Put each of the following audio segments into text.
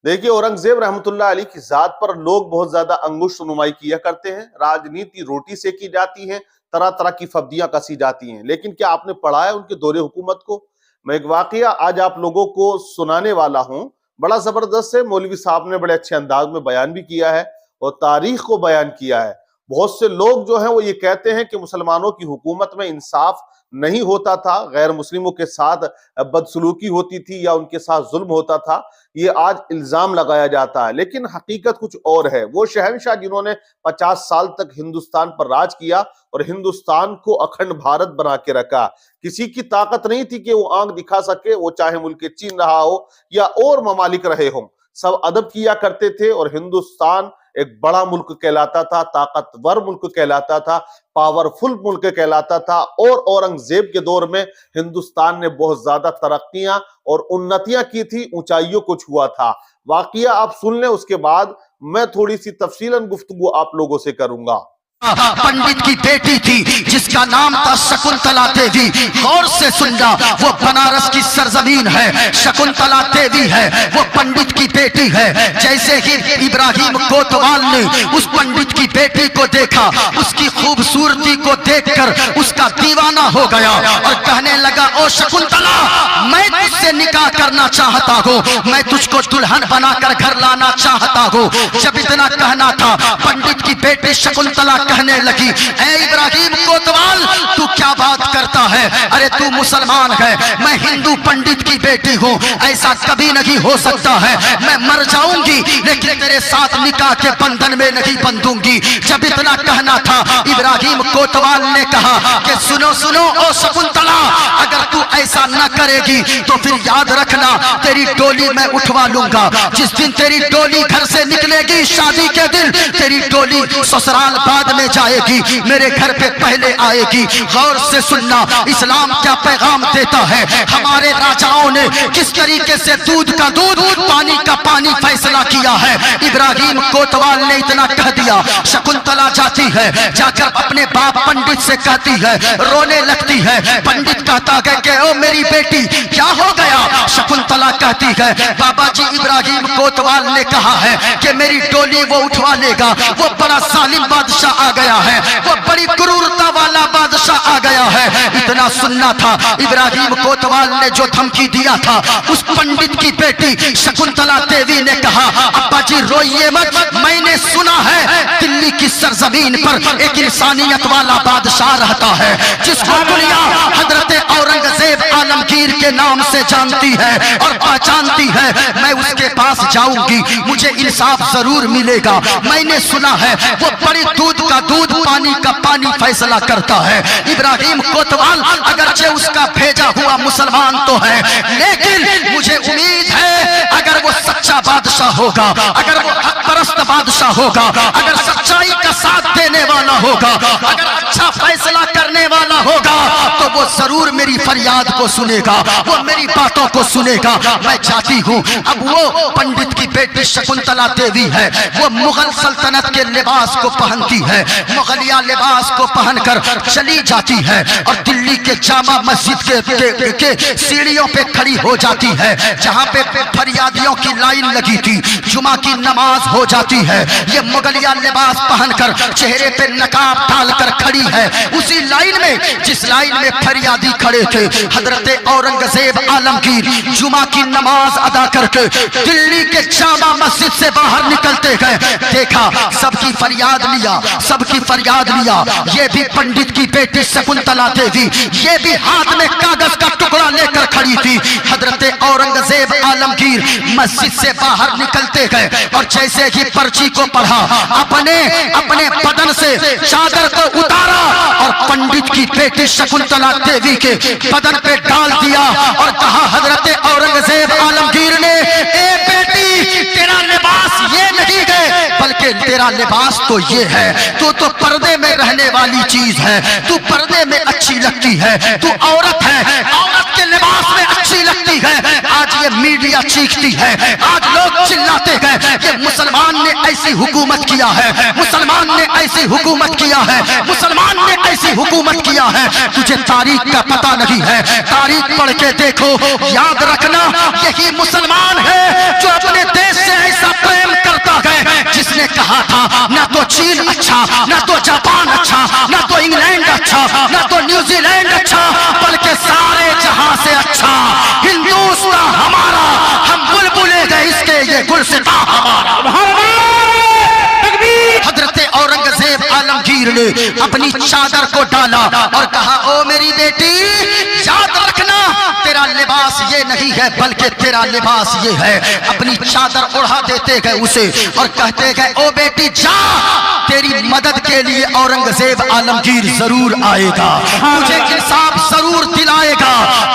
دیکھیے اورنگزیب رحمۃ اللہ علیہ کی ذات پر لوگ بہت زیادہ انگشت نمائی کیا کرتے ہیں، راجنیتی روٹی سے کی جاتی ہے، طرح طرح کی فبدیاں کسی جاتی ہیں، لیکن کیا آپ نے پڑھا ہے ان کے دور حکومت کو؟ میں ایک واقعہ آج آپ لوگوں کو سنانے والا ہوں، بڑا زبردست ہے، مولوی صاحب نے بڑے اچھے انداز میں بیان بھی کیا ہے اور تاریخ کو بیان کیا ہے۔ بہت سے لوگ جو ہیں وہ یہ کہتے ہیں کہ مسلمانوں کی حکومت میں انصاف نہیں ہوتا تھا، غیر مسلموں کے ساتھ بدسلوکی ہوتی تھی یا ان کے ساتھ ظلم ہوتا تھا، یہ آج الزام لگایا جاتا ہے، لیکن حقیقت کچھ اور ہے۔ وہ شہنشاہ جنہوں نے 50 سال تک ہندوستان پر راج کیا اور ہندوستان کو اکھنڈ بھارت بنا کے رکھا، کسی کی طاقت نہیں تھی کہ وہ آنکھ دکھا سکے، وہ چاہے ملک چین رہا ہو یا اور ممالک رہے ہوں، سب ادب کیا کرتے تھے اور ہندوستان ایک بڑا ملک کہلاتا تھا، طاقتور ملک کہلاتا تھا، پاورفل ملک کہلاتا تھا، اور اورنگزیب کے دور میں ہندوستان نے بہت زیادہ ترقیاں اور انتیاں کی تھی، اونچائیوں کو چھوا تھا۔ واقعہ آپ سن لیں، اس کے بعد میں تھوڑی سی تفصیلاً گفتگو آپ لوگوں سے کروں گا۔ پنڈت کی بیٹی تھی جس کا نام تھا شکنتلا دیوی، غور سے سننا، وہ بنارس کی سرزمین ہے، شکنتلا دیوی ہے، وہ پنڈت کی بیٹی ہے۔ جیسے ہی ابراہیم کوتوال نے اس پنڈت کی بیٹی کو دیکھا، اس کی خوبصورتی کو دیکھ کر اس کا دیوانہ ہو گیا اور کہنے لگا، او شکنتلا، میں تجھ سے نکاح کرنا چاہتا ہوں، میں تجھ کو دلہن بنا کر گھر لانا چاہتا ہوں۔ جب اتنا کہنا تھا، پنڈت کی بیٹی شکنتلا کہنے لگی، اے ابراہیم کوتوال، تو کیا بات کرتا ہے؟ ارے تو مسلمان ہے، میں ہندو پنڈت کی بیٹی ہوں، ایسا کبھی نہیں ہو سکتا ہے، میں مر جاؤں گی لیکن تیرے ساتھ نکاح کے بندھن میں نہیں بندھوں گی۔ جب اتنا کہنا تھا، ابراہیم کوتوال نے کہا کہ سنو سنو او شکنتلا، اگر تو ایسا نہ کرے گی تو پھر یاد رکھنا تیری ڈولی میں اٹھوا لوں گا۔ جس دن تیری ڈولی گھر سے نکلے گی، شادی کے دن تیری ڈولی سسرال بعد میں جائے گی، میرے گھر پہ پہلے آئے گی۔ غور سے سننا، اسلام کیا پیغام دیتا ہے، ہمارے راجاؤں نے کس طریقے سے دودھ کا دودھ، پانی کا پانی فیصلہ کیا ہے۔ ابراہیم کوتوال نے اتنا کہہ دیا، شکنتلا جاتی ہے، جا کر اپنے باپ پنڈت سے کہتی ہے، رونے لگتی ہے۔ پنڈت کہتا ہے کہ او میری بیٹی کیا ہو گیا؟ شکنتلا کہتی ہے، بابا جی ابراہیم کوتوال نے کہا ہے کہ میری ڈولی وہ اٹھوا لے گا، وہ بڑا ظالم بادشاہ آ گیا ہے، وہ بڑی کرورتا والا بادشاہ آ گیا ہے۔ اتنا سننا تھا، ابراہیم کوتوال نے جو دھمکی دیا تھا، اس پنڈت کی بیٹی شکنتلا دیوی نے کہا، ابا جی روئیے مت، میں نے سنا ہے دلی کی سرزمین پر ایک انسانیت والا بادشاہ رہتا ہے جس کو دنیا حضرت اورنگزیب عالمگیر کے نام سے جانتی ہے اور پہچانتی ہے۔ میں اس کے پاس جاؤں گی، مجھے انصاف ضرور ملے گا۔ میں نے سنا ہے وہ بڑی دودھ کا دودھ، پانی کا پانی فیصلہ کرتا ہے۔ ابراہیم کوتوال اگرچہ اس کا بھیجا ہوا مسلمان تو ہے، لیکن مجھے امید ہے اگر وہ سچا بادشاہ ہوگا، اگر وہ حق پرست بادشاہ ہوگا، اگر سچائی کا ساتھ دینے والا ہوگا، اگر اچھا فیصلہ کرنے والا ہوگا، تو وہ ضرور میری فریاد کو سنے گا، وہ میری باتوں کو سنے گا۔ میں چاہتی ہوں، اب وہ پنڈت کی بیٹی شکنتلا دیوی ہے، وہ مغل سلطنت کے لباس کو پہنتی ہے، مغلیہ لباس کو پہن کر چلی جاتی ہے اور دلی کے جامع مسجد کے سیڑھیوں پہ کھڑی ہو جاتی ہے، جہاں پہ فریادیوں کی لائن لگی تھی، جمعہ کی نماز ہو جاتی ہے۔ یہ مغلیہ لباس پہن کر، چہرے پہ نقاب ڈال کر کھڑی ہے، اسی لائن میں جس لائن میں فریادی کھڑے تھے۔ حضرت اورنگزیب عالمگیر جمعہ کی نماز ادا کر کے دلی کے جامع مسجد سے باہر نکلتے گئے، دیکھا سب کی فریاد لیا، سب کی فریاد لیا۔ یہ بھی پنڈت کی بیٹی شکنتلا دیوی، یہ بھی ہاتھ میں کاغذ کا ٹکڑا لے کر کھڑی تھی۔ حضرت اورنگزیب عالمگیر مسجد سے باہر نکلتے گئے اور جیسے ہی پرچی کو پڑھا، اپنے بدن سے چادر کو اتارا اور پنڈت کی بیٹی شکنتلا دیوی کے بدن پہ ڈال دیا اور کہا، حضرت اورنگزیب عالمگیر نے، اے بیٹی تیرا لباس یہ نہیں ہے بلکہ تیرا لباس تو یہ ہے، تو پردے میں رہنے والی چیز ہے، تو پردے میں اچھی لگتی ہے، تو عورت ہے، عورت کے لباس میں اچھی لگتی ہے۔ آج یہ میڈیا چیختی ہے، آج لوگ چلاتے ہیں کہ مسلمان نے ایسی حکومت کیا ہے، مسلمان نے ایسی حکومت کیا ہے، مسلمان نے ایسی حکومت کیا ہے۔ تجھے تاریخ کا پتہ نہیں ہے، تاریخ پڑھ کے دیکھو، یاد رکھنا یہی مسلمان ہے جو اپنے دیش سے کہا تھا نہ تو چین اچھا، نہ تو جاپان اچھا، نہ تو انگلینڈ اچھا، نہ تو نیوزی لینڈ اچھا، بلکہ سارے جہاں سے اچھا ہندوستان ہمارا، ہم بلبلے گئے اس کے یہ گلستان ہمارا۔ حضرت اورنگزیب عالمگیر نے اپنی چادر کو ڈالا اور کہا او میری بیٹی یاد رکھنا تیرا لباس یہ نہیں ہے بلکہ تیرا لباس یہ ہے۔ اپنی چادر اڑا دیتے گئے اسے اور کہتے گئے او بیٹی جا، تیری مدد کے لیے اورنگزیب عالمگیر ضرور آئے گا، مجھے انصاف ضرور دلائے گا۔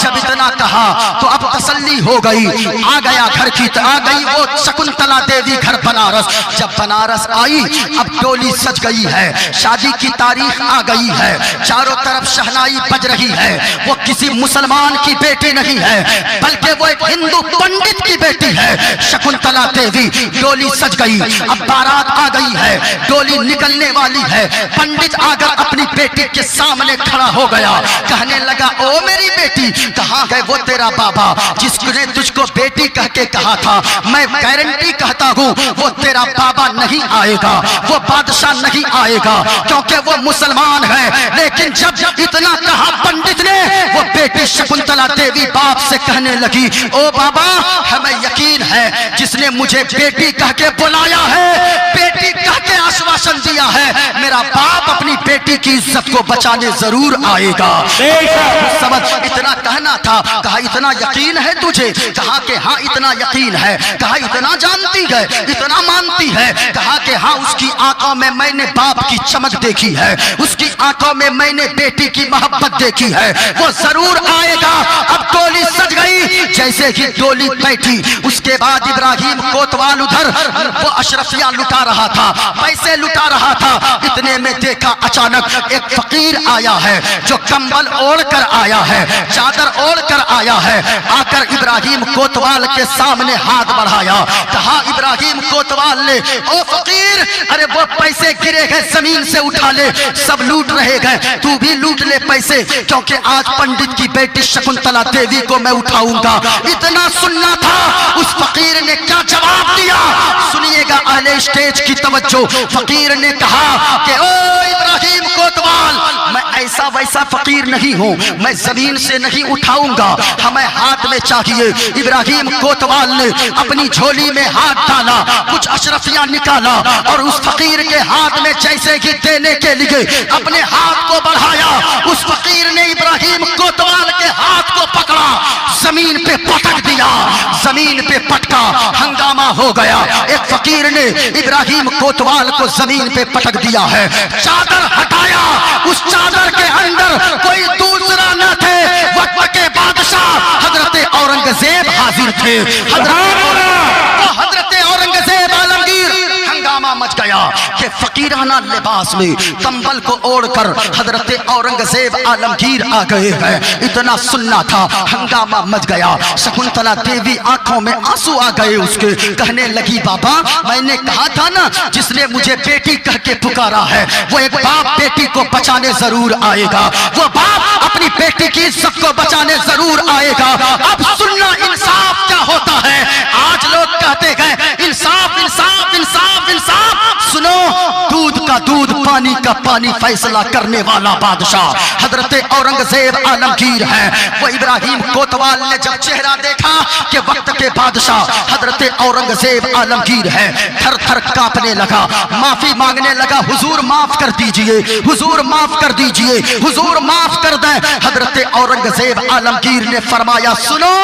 جب اتنا کہا تو اب تسلی ہو گئی، آ گیا گھر کی آ گئی وہ شکنتلا دیوی گھر بنارس۔ جب بنارس آئی اب ڈولی سج گئی ہے، شادی کی تاریخ آ گئی ہے، چاروں طرف شہنائی بج رہی ہے۔ وہ کسی مسلمان کی بیٹی نہیں ہے بلکہ وہ ایک ہندو پنڈت کی بیٹی ہے شکنتلا دیوی۔ ڈولی سج گئی، اب بارات آ گئی ہے، ڈولی نکلنے والی ہے۔ پنڈت آ کر اپنی بیٹی کے سامنے کھڑا ہو گیا، کہنے لگا او میری بیٹی کہاں گئے وہ تیرا بابا جس نے تجھ کو بیٹی کہہ کے کہا تھا؟ میں گارنٹی کہتا ہوں وہ تیرا بابا نہیں آئے گا، وہ بادشاہ نہیں آئے گا کیونکہ وہ مسلمان ہے۔ لیکن جب اتنا کہا پنڈت نے، وہ بیٹی شکنتلا دیوی باپ سے کہنے لگی او بابا ہمیں یقین ہے جس نے مجھے بیٹی کہہ کے بلایا ہے، بیٹی کہہ کے آشواسن دیا ہے، میرا باپ اپنی بیٹی کی عزت کو بچانے ضرور آئے گا۔ سمجھ اتنا کہنا تھا، کہا اتنا یقین ہے تجھے؟ کہا کہ ہاں اتنا یقین ہے۔ کہا اتنا جانتی ہے، اتنا مانتی ہے؟ کہا کہ ہاں اس کی آنکھوں میں نے باپ کی چمک دیکھی ہے، اس کی آنکھوں میں نے بیٹی کی محبت دیکھی ہے، وہ ضرور آئے گا۔ اب ڈولی سج گئی، جیسے ہی ڈولی بیٹھی اس کے بعد ابراہیم کوتوال ادھر وہ اشرفیاں لٹا رہا تھا، پیسے لٹا رہا تھا۔ اتنے میں دیکھا اچانک ایک فقیر آیا ہے جو کمبل اوڑھ کر آیا ہے، چادر اوڑھ کر آیا ہے، آ کر ابراہیم کوتوال کے سامنے ہاتھ بڑھایا۔ کہا ابراہیم کوتوال نے او فقیر ارے وہ پیسے گرے گئے زمین سے اٹھا لے، سب لوٹ رہے گئے، تو بھی لوٹ لے پیسے کیونکہ آج پنڈت کی بیٹی شکنتلا دیوی کو میں اٹھاؤں گا۔ اتنا سننا تھا، اس فقیر نے کیا جواب دیا سنیے گا اہل اسٹیج کی توجہ۔ فقیر نے کہا کہ او ابراہیم کوتوال میں ایسا ویسا فقیر نہیں ہوں، میں زمین سے نہیں اٹھاؤں گا، ہمیں ہاتھ میں چاہیے۔ ابراہیم کوتوال نے اپنی جھولی میں ہاتھ ڈالا، کچھ اشرفیاں نکالا اور اس فقیر کے ہاتھ میں جیسے کہ دینے کے لیے اپنے ہاتھ کو بڑھایا، اس فقیر نے ابراہیم کوتوال کے ہاتھ کو پکڑا، زمین پہ پٹک دیا، زمین پہ پٹکا، ہنگامہ ہو گیا۔ ایک فقیر نے ابراہیم کوتوال کو زمین پہ پٹک دیا ہے، چادر ہٹایا، اس چادر کے اندر کوئی دوسرا نہ تھے، وقت کے بادشاہ حضرت اورنگزیب حاضر تھے۔ حضرت اورنگزیب عالمگیر ہنگامہ مچ گیا کہ فقیرانہ لباس میں کمبل کو اوڑھ کر حضرت اورنگزیب عالمگیر آ گئے ہیں۔ اتنا سننا تھا، ہنگامہ مچ گیا۔ شکنتلا دیوی آنکھوں میں آنسو آ گئے اس کے، کہنے لگی بابا میں نے کہا تھا نا جس نے مجھے بیٹی کہہ کے پکارا ہے وہ ایک باپ بیٹی کو بچانے ضرور آئے گا، وہ باپ اپنی بیٹی کی عزت کو بچانے ضرور آئے گا۔ اب سننا انصاف کیا ہوتا ہے۔ آج لوگ کہتے گئے انصاف انصاف انصاف انصاف، سنو دودھ کا دودھ پانی کا پانی فیصلہ کرنے والا بادشاہ حضرت اورنگزیب عالمگیر ہے۔ وہ ابراہیم کوتوال نے جب چہرہ دیکھا کہ وقت کے بادشاہ حضرت اورنگزیب عالمگیر ہے، تھر تھر کانپنے لگا، معافی مانگنے لگا، حضور معاف کر دیجئے، حضور معاف کر دیجئے، حضور معاف کر دیں۔ حضرت اورنگزیب عالمگیر نے فرمایا سنو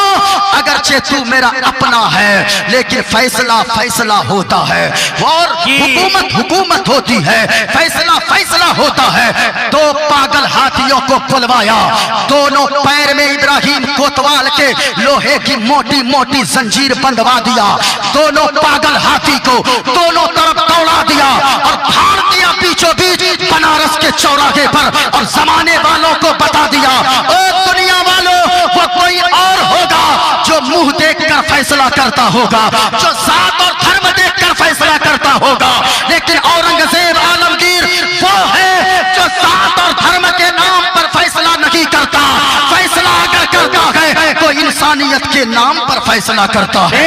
اگرچہ تو میرا اپنا ہے لیکن فیصلہ فیصلہ ہوتا ہے اور حکومت حکومت ہوتی ہے، فیصلہ فیصلہ ہوتا ہے۔ دو پاگل ہاتھیوں کو بلوایا، دونوں پیر میں ابراہیم کوتوال کے لوہے کی موٹی موٹی زنجیر بندھوا دیا، دونوں پاگل ہاتھی کو دونوں طرف دوڑا دیا اور پھاڑ دیا بیچوں بیچ بنارس کے چوراہے پر، اور زمانے والوں کو بتا دیا او دنیا والوں وہ کوئی اور ہوگا جو منہ دیکھ کر فیصلہ کرتا ہوگا، جو ذات اور دھرم دیکھ کر فیصلہ کرتا ہوگا، لیکن اورنگزیب عالمگیر وہ ہے جو ذات اور دھرم کے نام پر فیصلہ نہیں کرتا، فیصلہ اگر کرتا ہے تو انسانیت کے نام پر فیصلہ کرتا ہے۔